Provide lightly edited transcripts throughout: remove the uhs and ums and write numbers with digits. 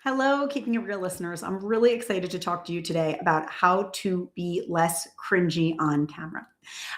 Hello, Keeping It Real listeners. I'm really excited to talk to you today about how to be less cringy on camera.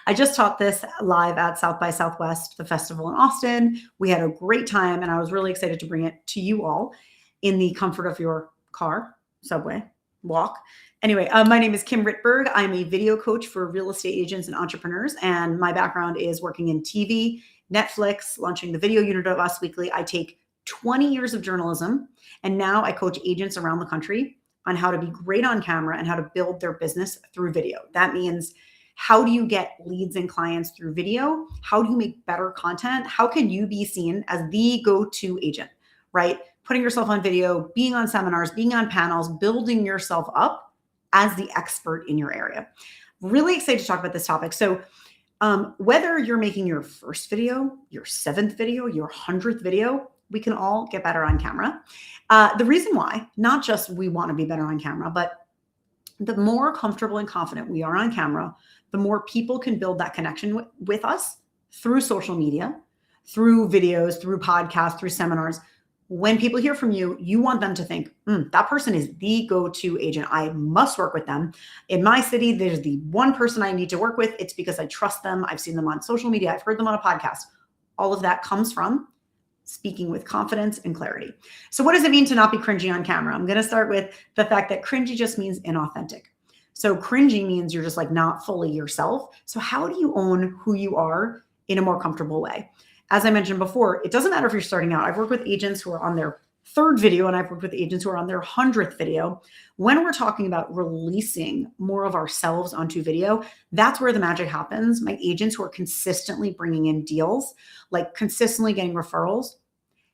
I just taught this live at South by Southwest, the festival in Austin. We had a great time, and I was really excited to bring it to you all in the comfort of your car, subway, walk. Anyway, my name is Kim Rittberg. I'm a video coach for real estate agents and entrepreneurs, and my background is working in TV, Netflix, launching the video unit of Us Weekly. I take 20 years of journalism, and now I coach agents around the country on how to be great on camera and how to build their business through video. That means, how do you get leads and clients through video? How do you make better content? How can you be seen as the go-to agent, right? Putting yourself on video, being on seminars, being on panels, building yourself up as the expert in your area. Really excited to talk about this topic. So whether you're making your first video, your 7th video, your 100th video, we can all get better on camera. The reason why, not just we want to be better on camera, but the more comfortable and confident we are on camera, the more people can build that connection with us through social media, through videos, through podcasts, through seminars. When people hear from you, you want them to think, that person is the go-to agent. I must work with them. In my city, there's the one person I need to work with. It's because I trust them. I've seen them on social media. I've heard them on a podcast. All of that comes from speaking with confidence and clarity. So what does it mean to not be cringy on camera? I'm going to start with the fact that cringy just means inauthentic. So cringy means you're just like not fully yourself. So how do you own who you are in a more comfortable way? As I mentioned before, it doesn't matter if you're starting out. I've worked with agents who are on their 3rd video, and I've worked with agents who are on their 100th video. When we're talking about releasing more of ourselves onto video, that's where the magic happens. My agents who are consistently bringing in deals, like consistently getting referrals,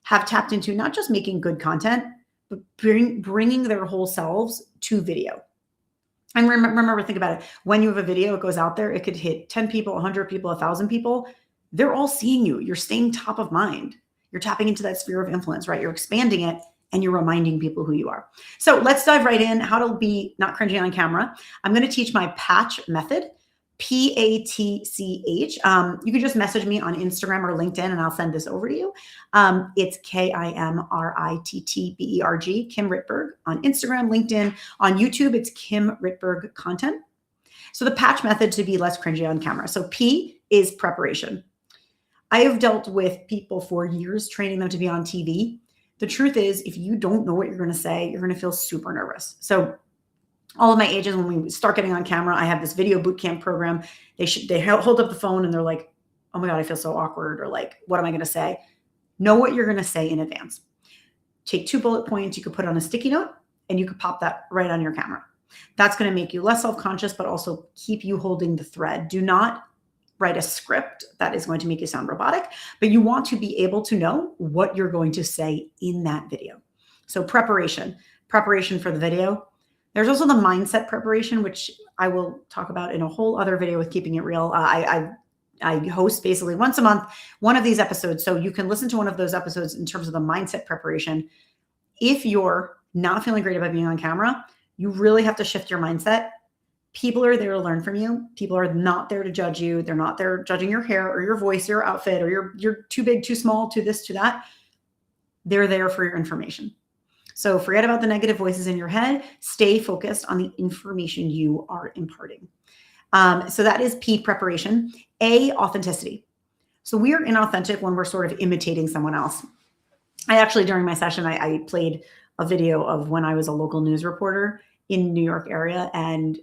have tapped into not just making good content, but bringing their whole selves to video. And remember, think about it. When you have a video, it goes out there, it could hit 10 people, 100 people, 1,000 people. They're all seeing you. You're staying top of mind. You're tapping into that sphere of influence, right? You're expanding it and you're reminding people who you are. So let's dive right in. How to be not cringy on camera. I'm going to teach my patch method, PATCH. You can just message me on Instagram or LinkedIn and I'll send this over to you. It's KIMRITTBERG, Kim Rittberg, on Instagram, LinkedIn. On YouTube, it's Kim Rittberg Content. So the patch method to be less cringy on camera. So P is preparation. I have dealt with people for years, training them to be on TV. The truth is, if you don't know what you're going to say, you're going to feel super nervous. So all of my agents, when we start getting on camera, I have this video boot camp program. They hold up the phone and they're like, oh my God, I feel so awkward. Or like, what am I going to say? Know what you're going to say in advance. Take 2 bullet points. You could put on a sticky note and you could pop that right on your camera. That's going to make you less self-conscious, but also keep you holding the thread. Do not write a script that is going to make you sound robotic, but you want to be able to know what you're going to say in that video. So preparation for the video. There's also the mindset preparation, which I will talk about in a whole other video with Keeping It Real. I host basically once a month, one of these episodes. So you can listen to one of those episodes in terms of the mindset preparation. If you're not feeling great about being on camera, you really have to shift your mindset. People are there to learn from you. People are not there to judge you. They're not there judging your hair or your voice, your outfit, or you're too big, too small, too this, too that. They're there for your information. So forget about the negative voices in your head. Stay focused on the information you are imparting. So that is P, preparation. A, authenticity. So we are inauthentic when we're sort of imitating someone else. I actually, during my session, I played a video of when I was a local news reporter in New York area, and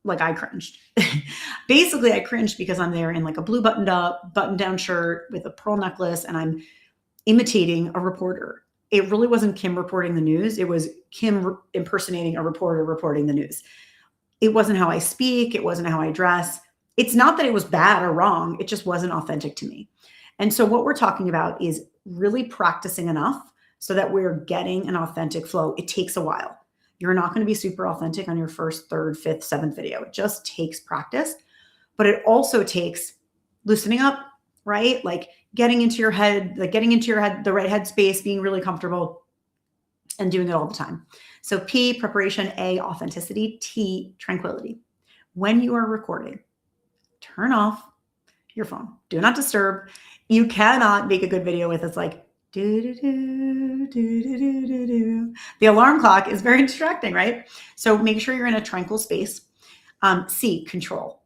like I cringed. Basically, I cringed because I'm there in like a blue button-down shirt with a pearl necklace, and I'm imitating a reporter. It really wasn't Kim reporting the news. It was Kim impersonating a reporter reporting the news. It wasn't how I speak. It wasn't how I dress. It's not that it was bad or wrong. It just wasn't authentic to me. And so what we're talking about is really practicing enough so that we're getting an authentic flow. It takes a while. You're not going to be super authentic on your 1st, 3rd, 5th, 7th video. It just takes practice, but it also takes loosening up, right? Like getting into your head, the right headspace, being really comfortable and doing it all the time. So P, preparation. A, authenticity. T, tranquility. When you are recording, turn off your phone. Do not disturb. You cannot make a good video with it's like The alarm clock is very distracting, right? So make sure you're in a tranquil space. C, control.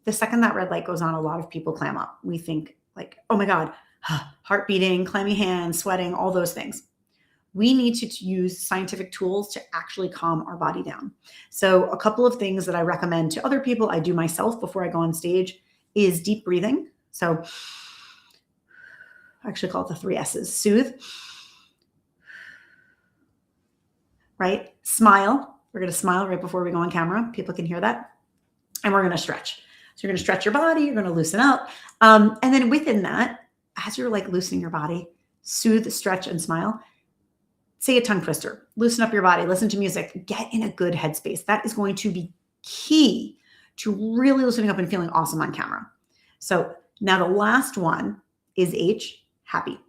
The second that red light goes on, a lot of people clam up. We think like, oh my God, heart beating, clammy hands, sweating, all those things. We need to use scientific tools to actually calm our body down. So a couple of things that I recommend to other people, I do myself before I go on stage, is deep breathing. So I actually call it the 3 S's. Soothe, right? Smile. We're going to smile right before we go on camera. People can hear that. And we're going to stretch. So you're going to stretch your body. You're going to loosen up. And then within that, as you're like loosening your body, soothe, stretch, and smile. Say a tongue twister. Loosen up your body. Listen to music. Get in a good headspace. That is going to be key to really loosening up and feeling awesome on camera. So now the last one is H, happy.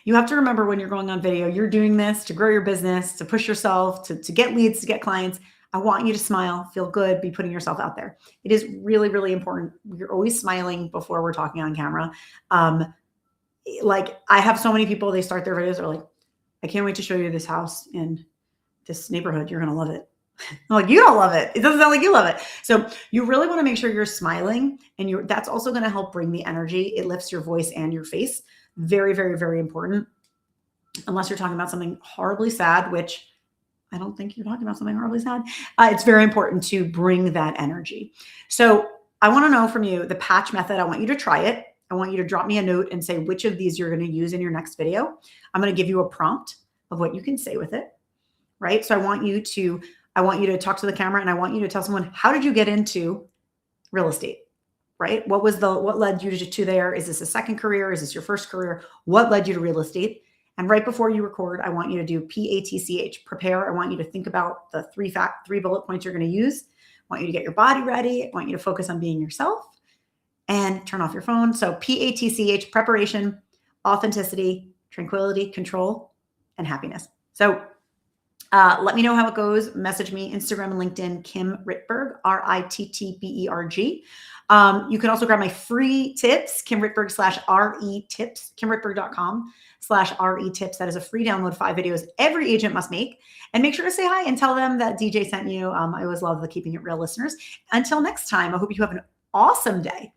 You have to remember when you're going on video, you're doing this to grow your business, to push yourself, to get leads, to get clients. I want you to smile, feel good, be putting yourself out there. It is really, really important. You're always smiling before we're talking on camera. Like I have so many people, they start their videos, they're like, I can't wait to show you this house in this neighborhood. You're going to love it. I'm like, you don't love it. It doesn't sound like you love it. So you really want to make sure you're smiling, and that's also going to help bring the energy. It lifts your voice and your face. Very, very, very important. Unless you're talking about something horribly sad, which I don't think you're talking about something horribly sad. It's very important to bring that energy. So I want to know from you the patch method. I want you to try it. I want you to drop me a note and say which of these you're going to use in your next video. I'm going to give you a prompt of what you can say with it, right? So I want you to talk to the camera, and I want you to tell someone, how did you get into real estate, right? What led you to there? Is this a second career? Is this your first career? What led you to real estate? And right before you record, I want you to do PATCH, prepare. I want you to think about the three bullet points you're going to use. I want you to get your body ready. I want you to focus on being yourself and turn off your phone. So PATCH, preparation, authenticity, tranquility, control, and happiness. So let me know how it goes. Message me, Instagram and LinkedIn, Kim Rittberg, Rittberg. You can also grab my free tips, Kim Rittberg /RE tips, KimRittberg.com/RE tips. That is a free download, 5 videos every agent must make. And make sure to say hi and tell them that DJ sent you. I always love the Keeping It Real listeners. Until next time, I hope you have an awesome day.